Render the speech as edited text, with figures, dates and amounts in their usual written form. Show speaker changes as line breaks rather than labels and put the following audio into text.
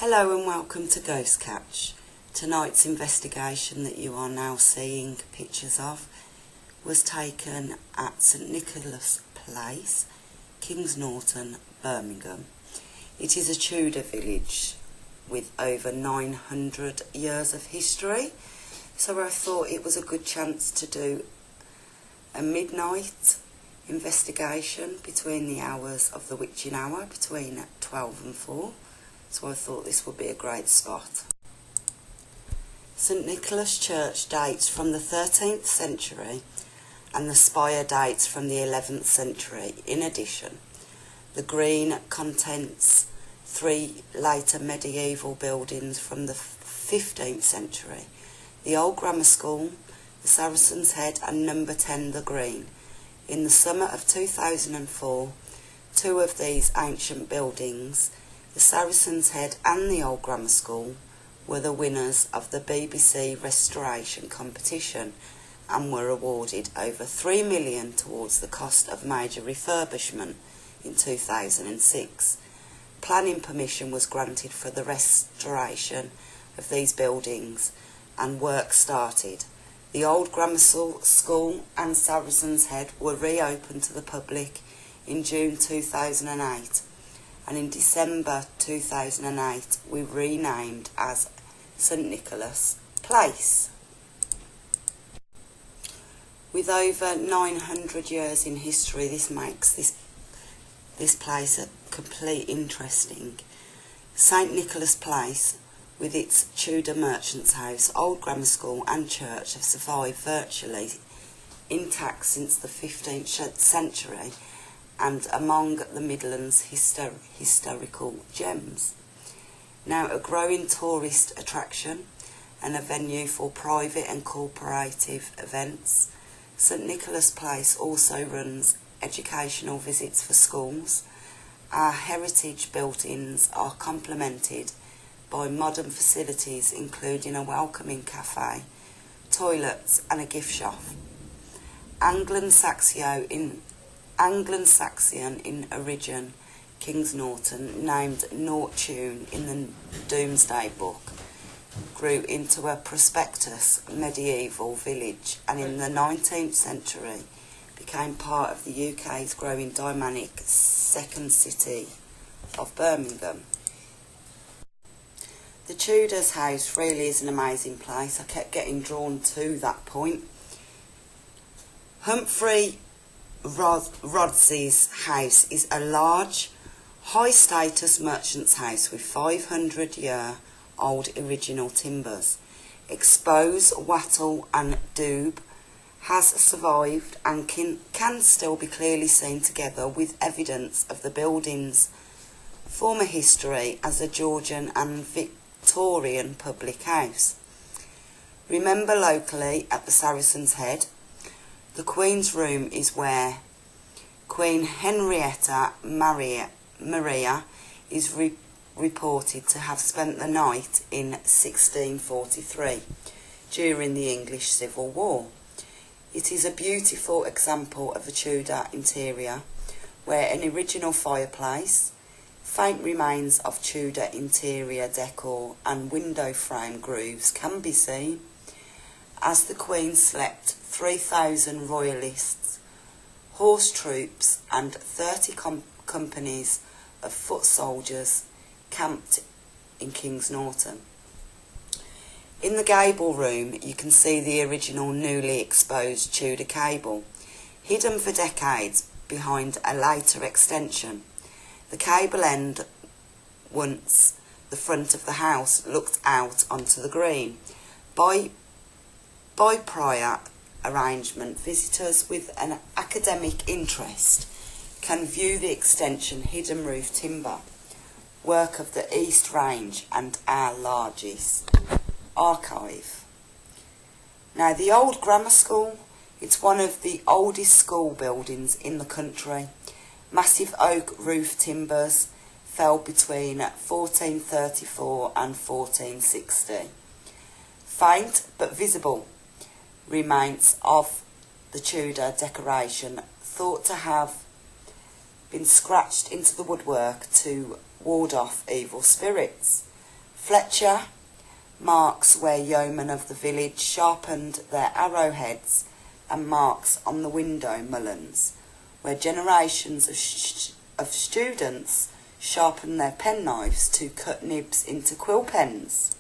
Hello and welcome to Ghost Catch. Tonight's investigation that you are now seeing pictures of was taken at St Nicholas Place, Kings Norton, Birmingham. It is a Tudor village with over 900 years of history, so I thought it was a good chance to do a midnight investigation between the hours of the witching hour, between 12 and 4. So I thought this would be a great spot. St Nicholas Church dates from the 13th century and the spire dates from the 11th century. In addition, the green contains 3 later medieval buildings from the 15th century: the old grammar school, the Saracen's Head and number 10 the Green. In the summer of 2004, 2 of these ancient buildings, the Saracen's Head and the Old Grammar School, were the winners of the BBC Restoration competition and were awarded over £3 million towards the cost of major refurbishment in 2006. Planning permission was granted for the restoration of these buildings and work started. The Old Grammar School and Saracen's Head were reopened to the public in June 2008. And in December 2008 we renamed as St Nicholas Place. With over 900 years in history, this makes this place a complete interesting. St Nicholas Place, with its Tudor merchant's house, old grammar school and church, have survived virtually intact since the 15th century, and among the Midlands' historical gems. Now a growing tourist attraction and a venue for private and corporative events, St Nicholas Place also runs educational visits for schools. Our heritage buildings are complemented by modern facilities including a welcoming cafe, toilets and a gift shop. Anglo-Saxon in origin, Kings Norton, named Norton in the Domesday book, grew into a prospectus medieval village and in the 19th century became part of the UK's growing dynamic second city of Birmingham. The Tudors' house really is an amazing place. I kept getting drawn to that point. Humphrey Rodsey's house is a large, high-status merchant's house with 500-year-old original timbers. Exposed wattle and daub has survived and can still be clearly seen together with evidence of the building's former history as a Georgian and Victorian public house. Remember locally at the Saracen's Head, the Queen's room is where Queen Henrietta Maria is reported to have spent the night in 1643 during the English Civil War. It is a beautiful example of a Tudor interior where an original fireplace, faint remains of Tudor interior decor and window frame grooves can be seen. As the Queen slept, 3,000 royalists, horse troops and 30 companies of foot soldiers camped in Kings Norton. In the gable room you can see the original newly exposed Tudor cable, hidden for decades behind a later extension. The cable end, once the front of the house, looked out onto the green. By prior arrangement, visitors with an academic interest can view the extension hidden roof timber, work of the East Range and our largest archive. Now the old grammar school, it's one of the oldest school buildings in the country. Massive oak roof timbers fell between 1434 and 1460. Faint but visible remains of the Tudor decoration, thought to have been scratched into the woodwork to ward off evil spirits. Fletcher marks where yeomen of the village sharpened their arrowheads, and marks on the window mullens, where generations of students sharpened their penknives to cut nibs into quill pens.